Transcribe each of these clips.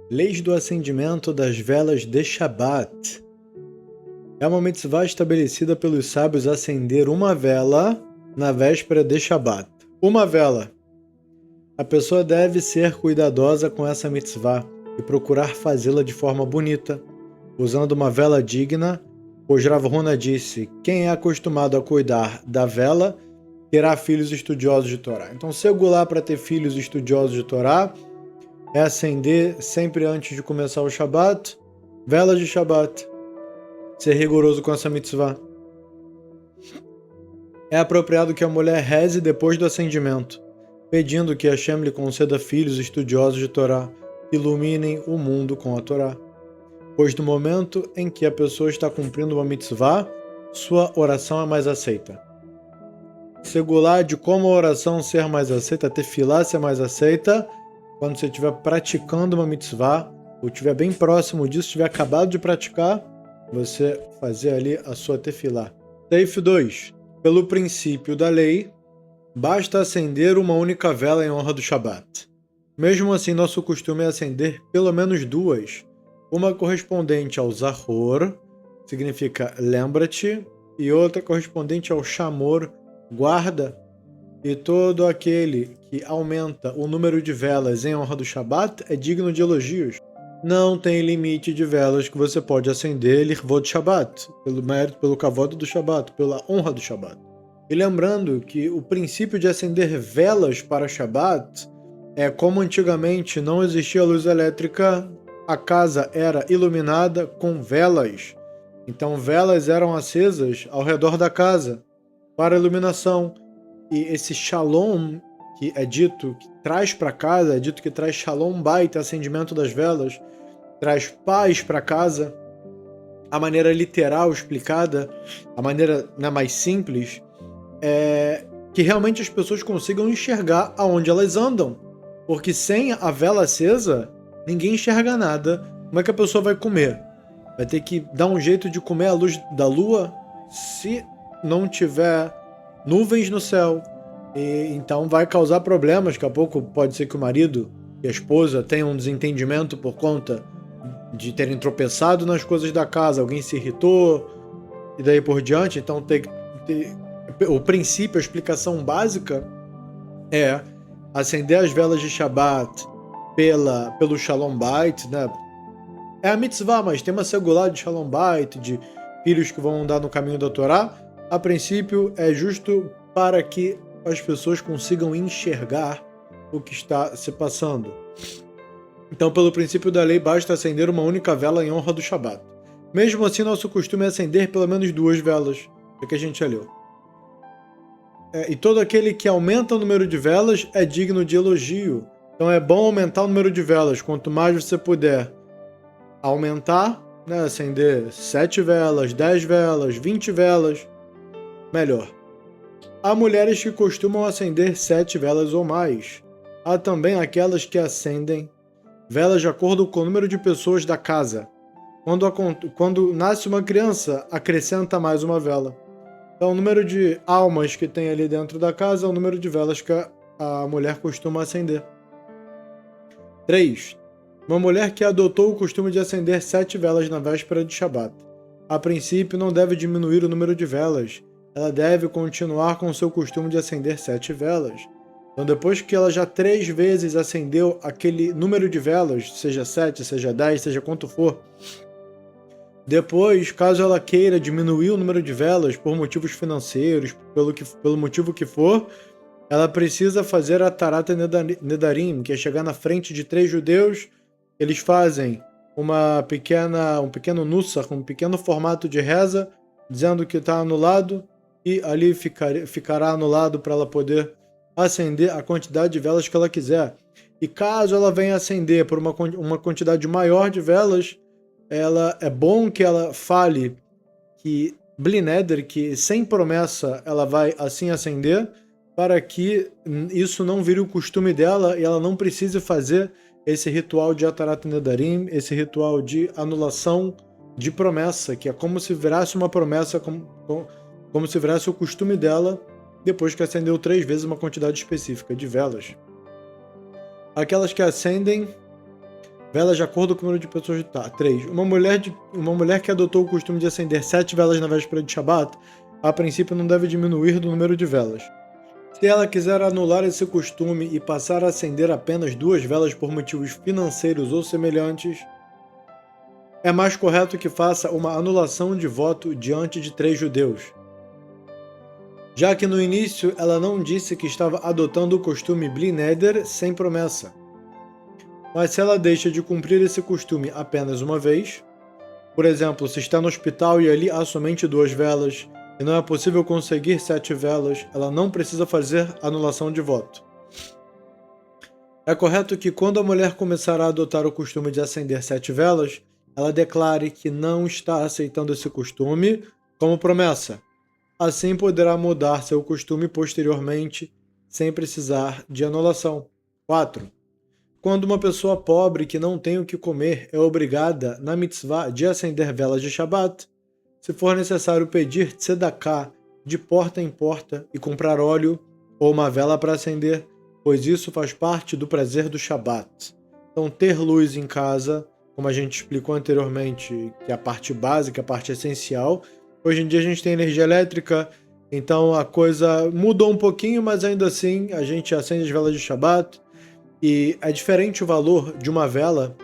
Leis do acendimento das velas de Shabat. É uma mitzvah estabelecida pelos sábios acender uma vela na véspera de Shabat. Uma vela. A pessoa deve ser cuidadosa com essa mitzvah e procurar fazê-la de forma bonita, usando uma vela digna, pois Rav Huna disse: quem é acostumado a cuidar da vela terá filhos estudiosos de Torá. Então, segular para ter filhos estudiosos de Torá é acender sempre antes de começar o Shabat, velas de Shabat. Ser rigoroso com essa mitzvah. É apropriado que a mulher reze depois do acendimento, pedindo que Hashem lhe conceda filhos estudiosos de Torá, que iluminem o mundo com a Torá. Pois no momento em que a pessoa está cumprindo uma mitzvah, sua oração é mais aceita. Segular de como a oração ser mais aceita, a tefilá ser mais aceita, quando você estiver praticando uma mitzvah, ou estiver bem próximo disso, estiver acabado de praticar, você fazer ali a sua tefilá. Seif 2. Pelo princípio da lei, basta acender uma única vela em honra do Shabat. Mesmo assim, nosso costume é acender pelo menos duas. Uma correspondente ao Zahor, significa lembra-te, e outra correspondente ao Shamor, guarda. E todo aquele que aumenta o número de velas em honra do Shabat é digno de elogios. Não tem limite de velas que você pode acender Lirvot Shabbat, pelo mérito, pelo kavod do Shabbat, pela honra do Shabbat. E lembrando que o princípio de acender velas para Shabbat é como antigamente não existia luz elétrica, a casa era iluminada com velas. Então velas eram acesas ao redor da casa para iluminação. E esse shalom que é dito que traz para casa, é dito que traz shalom bait, acendimento das velas, traz paz para casa. A maneira literal explicada, a maneira mais simples, é que realmente as pessoas consigam enxergar aonde elas andam. Porque sem a vela acesa, ninguém enxerga nada. Como é que a pessoa vai comer? Vai ter que dar um jeito de comer à luz da lua se não tiver nuvens no céu. E então vai causar problemas. Daqui a pouco pode ser que o marido e a esposa tenham um desentendimento por conta de terem tropeçado nas coisas da casa, alguém se irritou e daí por diante. Então o princípio, a explicação básica é acender as velas de Shabat pelo Shalom Bait, né? É a mitzvah, mas tem uma segulá de Shalom Bait, de filhos que vão andar no caminho da Torá. A princípio é justo para que as pessoas consigam enxergar o que está se passando. Então, pelo princípio da lei, basta acender uma única vela em honra do Shabat. Mesmo assim, nosso costume é acender pelo menos duas velas, é que a gente já leu. E todo aquele que aumenta o número de velas é digno de elogio. Então é bom aumentar o número de velas. Quanto mais você puder aumentar, né, acender 7 velas, 10 velas, 20 velas, melhor. Há mulheres que costumam acender 7 velas ou mais. Há também aquelas que acendem velas de acordo com o número de pessoas da casa. Quando nasce uma criança, acrescenta mais uma vela. Então, o número de almas que tem ali dentro da casa é o número de velas que a mulher costuma acender. 3. Uma mulher que adotou o costume de acender 7 velas na véspera de Shabat. A princípio, não deve diminuir o número de velas. Ela deve continuar com o seu costume de acender 7 velas. Então, depois que ela já 3 vezes acendeu aquele número de velas, seja 7, seja 10, seja quanto for, depois, caso ela queira diminuir o número de velas por motivos financeiros, pelo motivo que for, ela precisa fazer a Tarat Nedarim, que é chegar na frente de 3 judeus. Eles fazem um pequeno nussach, um pequeno formato de reza, dizendo que está anulado, e ali ficará anulado para ela poder acender a quantidade de velas que ela quiser. E caso ela venha acender por uma quantidade maior de velas, é bom que ela fale que Blineder, que sem promessa ela vai assim acender, para que isso não vire o costume dela e ela não precise fazer esse ritual de Atarat Nedarim, esse ritual de anulação de promessa, que é como se virasse uma promessa, como se virasse o costume dela depois que acendeu 3 vezes uma quantidade específica de velas. Aquelas que acendem Velas de acordo com o número de pessoas de tá. 3. Uma mulher que adotou o costume de acender 7 velas na véspera de Shabat, a princípio não deve diminuir do número de velas. Se ela quiser anular esse costume e passar a acender apenas 2 velas por motivos financeiros ou semelhantes, é mais correto que faça uma anulação de voto diante de 3 judeus. Já que no início ela não disse que estava adotando o costume Bli Neder sem promessa. Mas se ela deixa de cumprir esse costume apenas uma vez, por exemplo, se está no hospital e ali há somente 2 velas e não é possível conseguir 7 velas, ela não precisa fazer anulação de voto. É correto que quando a mulher começar a adotar o costume de acender 7 velas, ela declare que não está aceitando esse costume como promessa. Assim poderá mudar seu costume posteriormente sem precisar de anulação. 4. Quando uma pessoa pobre que não tem o que comer é obrigada, na mitzvah, de acender velas de Shabat, se for necessário pedir tzedakah de porta em porta e comprar óleo ou uma vela para acender, pois isso faz parte do prazer do Shabat. Então, ter luz em casa, como a gente explicou anteriormente, que é a parte básica, a parte essencial. Hoje em dia a gente tem energia elétrica, então a coisa mudou um pouquinho, mas ainda assim a gente acende as velas de Shabat. E é diferente o valor de uma vela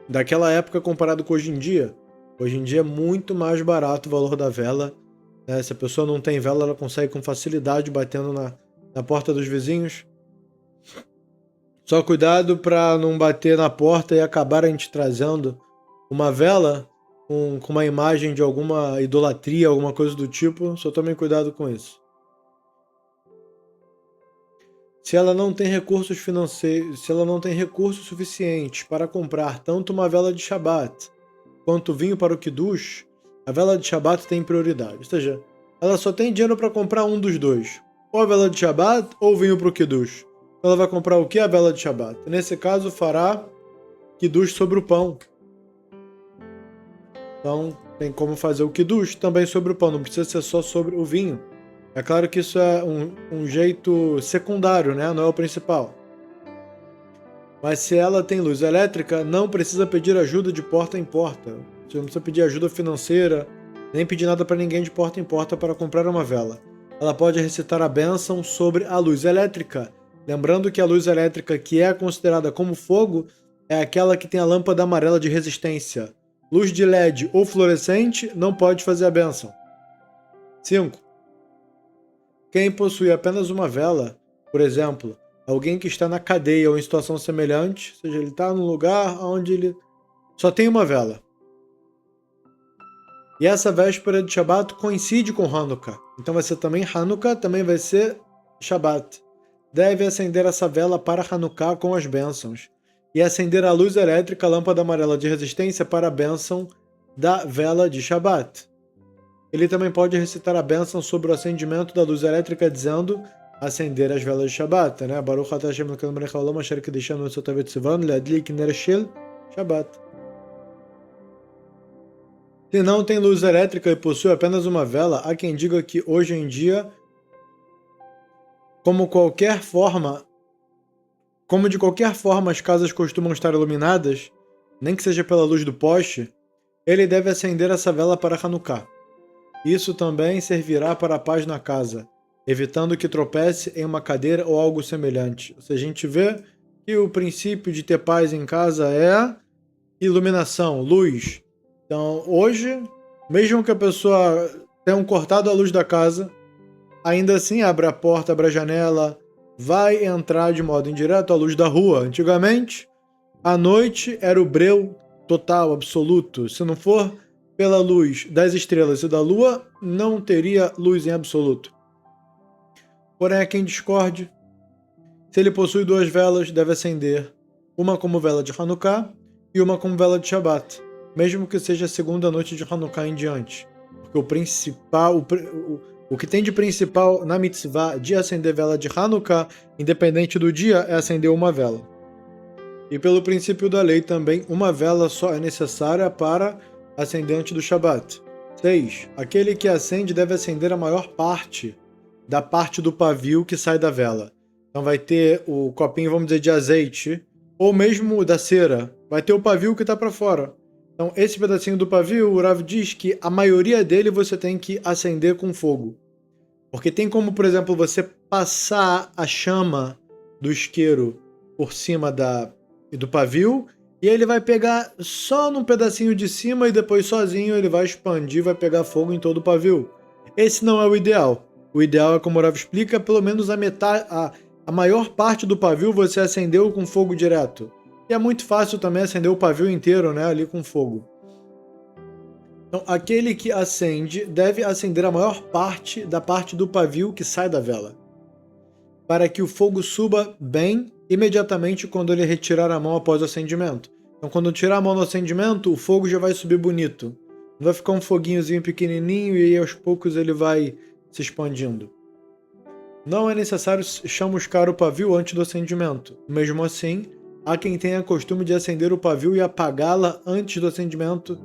daquela época comparado com hoje em dia. Hoje em dia é muito mais barato o valor da vela, né? Se a pessoa não tem vela, ela consegue com facilidade batendo na porta dos vizinhos. Só cuidado para não bater na porta e acabar a gente trazendo uma vela com uma imagem de alguma idolatria, alguma coisa do tipo. Só tomem cuidado com isso. Se ela não tem recursos financeiros, se ela não tem recursos suficientes para comprar tanto uma vela de Shabat quanto vinho para o Kiddush, a vela de Shabat tem prioridade. Ou seja, ela só tem dinheiro para comprar um dos dois. Ou a vela de Shabat ou o vinho para o Kiddush. Ela vai comprar o que? A vela de Shabat. Nesse caso, fará Kiddush sobre o pão. Então, tem como fazer o Kiddush também sobre o pão. Não precisa ser só sobre o vinho. É claro que isso é um jeito secundário, né? Não é o principal. Mas se ela tem luz elétrica, não precisa pedir ajuda de porta em porta. Você não precisa pedir ajuda financeira, nem pedir nada para ninguém de porta em porta para comprar uma vela. Ela pode recitar a bênção sobre a luz elétrica. Lembrando que a luz elétrica que é considerada como fogo é aquela que tem a lâmpada amarela de resistência. Luz de LED ou fluorescente não pode fazer a bênção. 5. Quem possui apenas uma vela, por exemplo, alguém que está na cadeia ou em situação semelhante, ou seja, ele está num lugar onde ele só tem uma vela. E essa véspera de Shabat coincide com Hanukkah. Então vai ser também Hanukkah, também vai ser Shabat. Deve acender essa vela para Hanukkah com as bênçãos. E acender a luz elétrica, a lâmpada amarela de resistência para a bênção da vela de Shabat. Ele também pode recitar a bênção sobre o acendimento da luz elétrica, dizendo acender as velas de Shabat, né? Baruch atah Hashem Elokeinu melech haolam asher kiddushanu et sotav tzivanu leadlik ner shel Shabat. Se não tem luz elétrica e possui apenas uma vela, há quem diga que hoje em dia, como de qualquer forma as casas costumam estar iluminadas, nem que seja pela luz do poste, ele deve acender essa vela para Hanukkah. Isso também servirá para a paz na casa, evitando que tropece em uma cadeira ou algo semelhante. Ou seja, a gente vê que o princípio de ter paz em casa é iluminação, luz. Então, hoje, mesmo que a pessoa tenha cortado a luz da casa, ainda assim abre a porta, abre a janela, vai entrar de modo indireto à luz da rua. Antigamente, à noite era o breu total, absoluto. Se não for pela luz das estrelas e da lua, não teria luz em absoluto. Porém, há quem discorde. Se ele possui 2 velas, deve acender uma como vela de Hanukkah e uma como vela de Shabat, mesmo que seja a segunda noite de Hanukkah em diante. Porque o que tem de principal na mitzvah de acender vela de Hanukkah, independente do dia, é acender uma vela. E pelo princípio da lei também, uma vela só é necessária para acender antes do Shabat. 6. Aquele que acende deve acender a maior parte da parte do pavio que sai da vela. Então vai ter o copinho, vamos dizer, de azeite, ou mesmo da cera, vai ter o pavio que está para fora. Então, esse pedacinho do pavio, o Rav diz que a maioria dele você tem que acender com fogo. Porque tem como, por exemplo, você passar a chama do isqueiro por cima do pavio, e ele vai pegar só num pedacinho de cima e depois sozinho ele vai expandir, vai pegar fogo em todo o pavio. Esse não é o ideal. O ideal é, como o Rav explica, pelo menos a maior parte do pavio você acendeu com fogo direto. E é muito fácil também acender o pavio inteiro, né, ali com fogo. Então, aquele que acende deve acender a maior parte da parte do pavio que sai da vela, para que o fogo suba bem imediatamente quando ele retirar a mão após o acendimento. Então, quando tirar a mão no acendimento, o fogo já vai subir bonito. Não vai ficar um foguinhozinho pequenininho e aí aos poucos ele vai se expandindo. Não é necessário chamuscar o pavio antes do acendimento. Mesmo assim, há quem tenha costume de acender o pavio e apagá-la antes do acendimento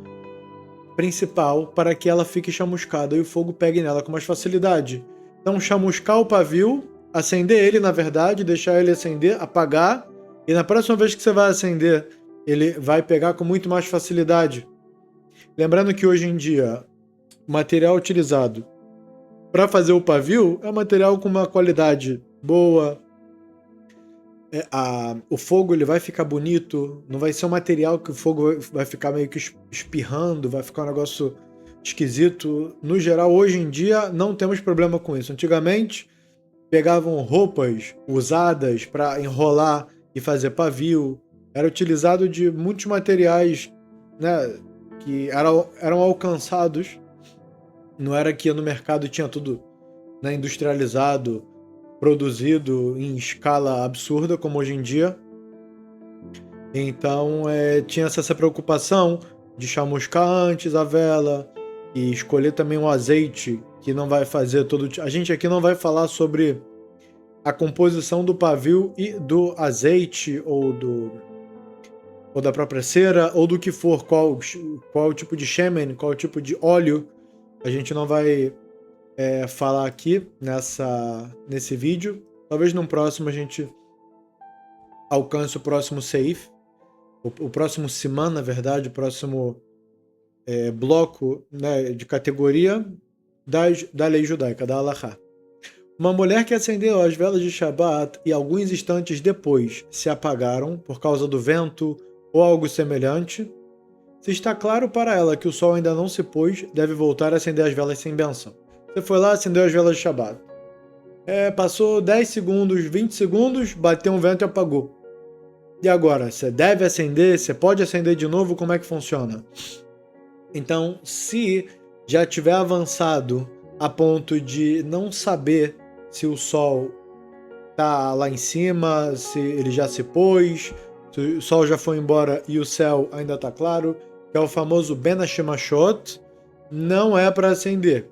principal para que ela fique chamuscada e o fogo pegue nela com mais facilidade. Então, chamuscar o pavio, acender ele, na verdade, deixar ele acender, apagar, e na próxima vez que você vai acender, ele vai pegar com muito mais facilidade. Lembrando que hoje em dia, o material utilizado para fazer o pavio é um material com uma qualidade boa. O fogo ele vai ficar bonito, não vai ser um material que o fogo vai ficar meio que espirrando, vai ficar um negócio esquisito. No geral, hoje em dia, não temos problema com isso. Antigamente, pegavam roupas usadas para enrolar e fazer pavio. Era utilizado de muitos materiais, né, que eram alcançados. Não era que no mercado tinha tudo, né, industrializado, produzido em escala absurda, como hoje em dia. Então, tinha essa preocupação de chamuscar antes a vela e escolher também um azeite que não vai fazer todo... A gente aqui não vai falar sobre a composição do pavio e do azeite ou da própria cera, ou do que for, qual o tipo de shemen, qual o tipo de óleo. A gente não vai falar aqui nesse vídeo. Talvez no próximo a gente alcance o próximo seif, o próximo siman, na verdade, o próximo bloco, né, de categoria da lei judaica, da Halachá. Uma mulher que acendeu as velas de Shabat e alguns instantes depois se apagaram por causa do vento ou algo semelhante, se está claro para ela que o sol ainda não se pôs, deve voltar a acender as velas sem bênção. Você foi lá, acendeu as velas de Shabat. Passou 10 segundos, 20 segundos, bateu um vento e apagou. E agora? Você deve acender? Você pode acender de novo? Como é que funciona? Então, se já tiver avançado a ponto de não saber se o sol está lá em cima, se ele já se pôs, se o sol já foi embora e o céu ainda está claro, que é o famoso Ben Hashemashot, não é para acender.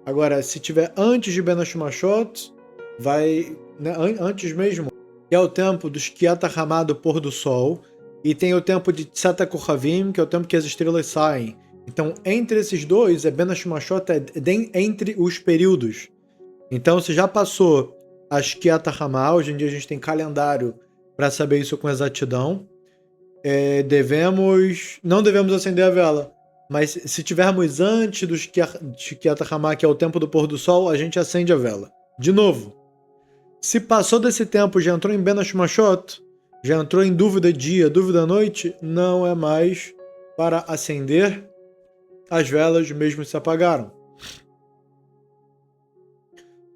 Agora, se tiver antes de Ben Hashemashot, vai, né, antes mesmo, que é o tempo do Shkiat HaMah, do pôr do sol, e tem o tempo de Tzat HaKochavim, que é o tempo que as estrelas saem. Então, entre esses dois, Ben Hashemashot entre os períodos. Então, se já passou a Shkiat HaMah, hoje em dia a gente tem calendário para saber isso com exatidão, não devemos acender a vela. Mas se tivermos antes do Shkiat HaMah, que é o tempo do pôr do sol, a gente acende a vela. De novo, se passou desse tempo, já entrou em Ben Hashemashot, já entrou em dúvida dia, dúvida noite, não é mais para acender as velas, mesmo se apagaram.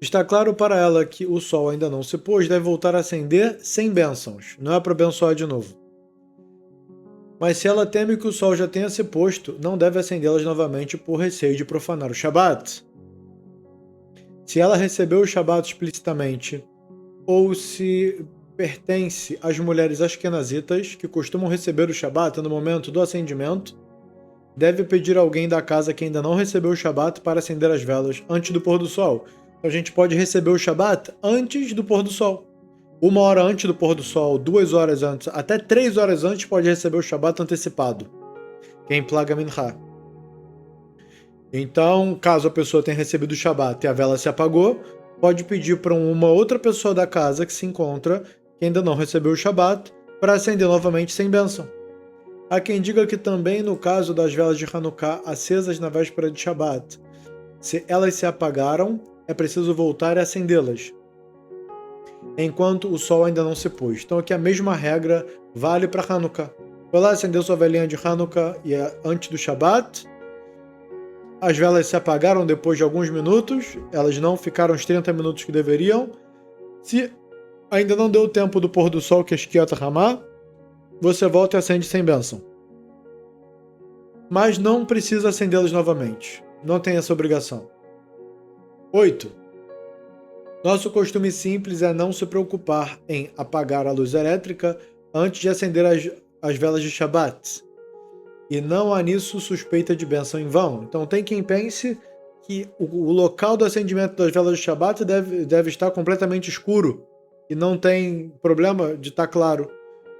Está claro para ela que o sol ainda não se pôs, deve voltar a acender sem bênçãos. Não é para abençoar de novo. Mas se ela teme que o sol já tenha se posto, não deve acendê-las novamente por receio de profanar o Shabat. Se ela recebeu o Shabat explicitamente, ou se pertence às mulheres ashkenazitas que costumam receber o Shabat no momento do acendimento, deve pedir a alguém da casa que ainda não recebeu o Shabat para acender as velas antes do pôr do sol. Então a gente pode receber o Shabat antes do pôr do sol. 1 hora antes do pôr do sol, 2 horas antes, até 3 horas antes pode receber o Shabat antecipado. Quem plaga Mincha. Então, caso a pessoa tenha recebido o Shabat e a vela se apagou, pode pedir para uma outra pessoa da casa que se encontra, que ainda não recebeu o Shabat, para acender novamente sem bênção. Há quem diga que também no caso das velas de Hanukkah acesas na véspera de Shabat, se elas se apagaram, é preciso voltar e acendê-las, enquanto o sol ainda não se pôs. Então aqui a mesma regra vale para Hanukkah. Foi lá, acendeu sua velinha de Hanukkah e antes do Shabat, as velas se apagaram depois de alguns minutos, elas não ficaram os 30 minutos que deveriam. Se ainda não deu tempo do pôr do sol, que é Shkiat Hamah, você volta e acende sem bênção. Mas não precisa acendê-los novamente. Não tem essa obrigação. 8. Nosso costume simples é não se preocupar em apagar a luz elétrica antes de acender as velas de Shabat. E não há nisso suspeita de bênção em vão. Então tem quem pense que o local do acendimento das velas de Shabat deve estar completamente escuro e não tem problema de estar claro.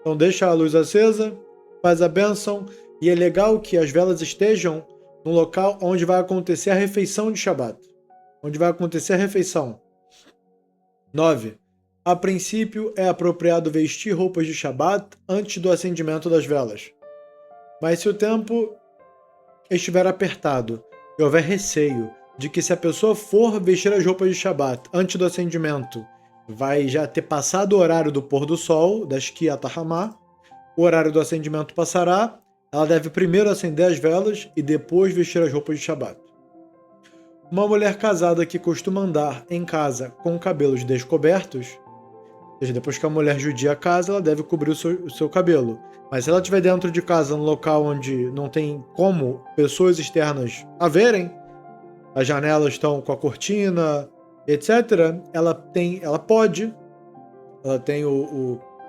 Então deixa a luz acesa, faz a bênção, e é legal que as velas estejam no local onde vai acontecer a refeição de Shabat. Onde vai acontecer a refeição. 9. A princípio é apropriado vestir roupas de Shabat antes do acendimento das velas. Mas se o tempo estiver apertado e houver receio de que se a pessoa for vestir as roupas de Shabat antes do acendimento, vai já ter passado o horário do pôr do sol, da Shkiat Hamah, o horário do acendimento passará, ela deve primeiro acender as velas e depois vestir as roupas de Shabat. Uma mulher casada que costuma andar em casa com cabelos descobertos, ou seja, depois que a mulher judia casa, ela deve cobrir o seu cabelo. Mas se ela estiver dentro de casa, num local onde não tem como pessoas externas a verem, as janelas estão com a cortina, etc., ela tem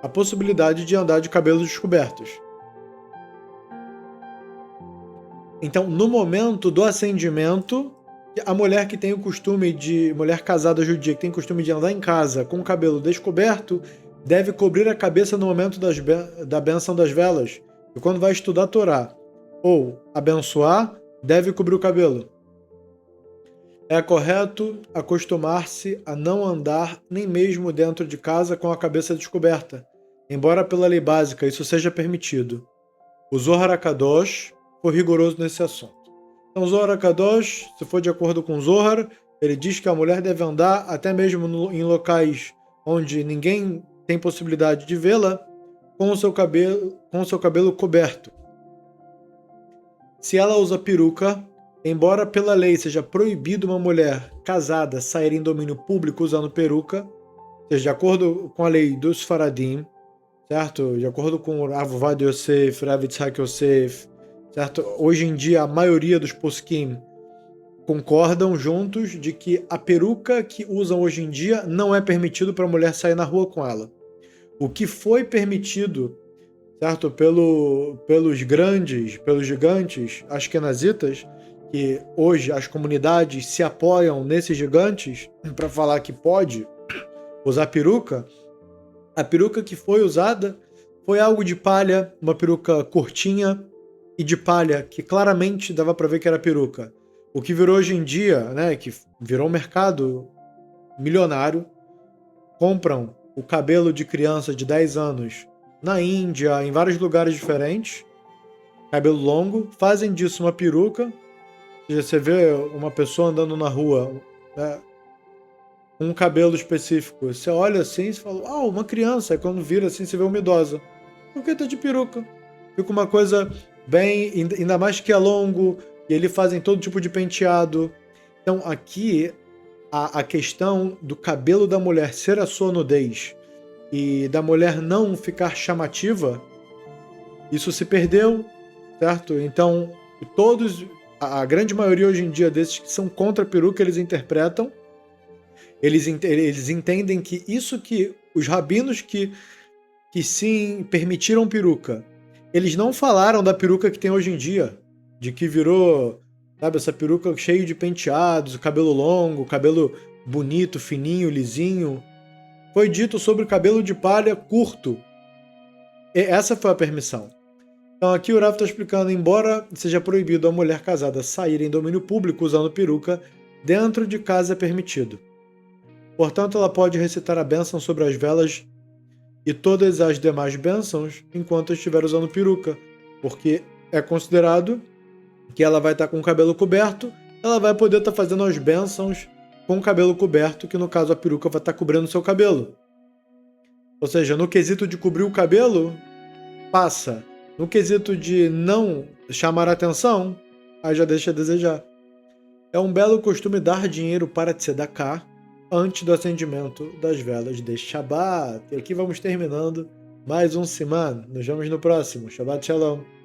a possibilidade de andar de cabelos descobertos. Então, no momento do acendimento, a mulher que tem o costume mulher casada judia, que tem o costume de andar em casa com o cabelo descoberto, deve cobrir a cabeça no momento da bênção das velas. E quando vai estudar a Torá ou abençoar, deve cobrir o cabelo. É correto acostumar-se a não andar nem mesmo dentro de casa com a cabeça descoberta, embora pela lei básica isso seja permitido. O Zohar HaKadosh foi rigoroso nesse assunto. Então, o Zohar HaKadosh, se for de acordo com o Zohar, ele diz que a mulher deve andar até mesmo em locais onde ninguém tem possibilidade de vê-la, com o seu cabelo coberto. Se ela usa peruca, embora pela lei seja proibido uma mulher casada sair em domínio público usando peruca, ou seja, de acordo com a lei dos Faradim, certo? De acordo com o Rav Ovadia Yosef, Rav Yitzhak Yosef, certo? Hoje em dia a maioria dos poskim concordam juntos de que a peruca que usam hoje em dia não é permitido para a mulher sair na rua com ela. O que foi permitido, certo, pelos gigantes ashkenazitas, que hoje as comunidades se apoiam nesses gigantes para falar que pode usar peruca, a peruca que foi usada foi algo de palha, uma peruca curtinha e de palha, que claramente dava para ver que era peruca. O que virou hoje em dia, né, que virou um mercado milionário, compram o cabelo de criança de 10 anos na Índia, em vários lugares diferentes, cabelo longo, fazem disso uma peruca. Você vê uma pessoa andando na rua, né, com um cabelo específico, você olha assim e fala, uma criança, e quando vira assim você vê uma idosa. Por que tá de peruca? Fica uma coisa bem, ainda mais que é longo, e eles fazem todo tipo de penteado. Então aqui a questão do cabelo da mulher ser a sua nudez e da mulher não ficar chamativa, isso se perdeu, certo? Então a grande maioria hoje em dia desses que são contra a peruca, eles interpretam, eles entendem que isso que os rabinos que sim permitiram peruca, eles não falaram da peruca que tem hoje em dia, de que virou, sabe, essa peruca cheia de penteados, cabelo longo, cabelo bonito, fininho, lisinho. Foi dito sobre o cabelo de palha curto. E essa foi a permissão. Então aqui o Rav está explicando, embora seja proibido a mulher casada sair em domínio público usando peruca, dentro de casa é permitido. Portanto, ela pode recitar a bênção sobre as velas e todas as demais bênçãos enquanto estiver usando peruca, porque é considerado que ela vai estar com o cabelo coberto, ela vai poder estar fazendo as bênçãos com o cabelo coberto, que no caso a peruca vai estar cobrindo o seu cabelo. Ou seja, no quesito de cobrir o cabelo, passa. No quesito de não chamar a atenção, aí já deixa a desejar. É um belo costume dar dinheiro para tzedakah antes do acendimento das velas de Shabbat. E aqui vamos terminando mais um Siman. Nos vemos no próximo. Shabbat Shalom.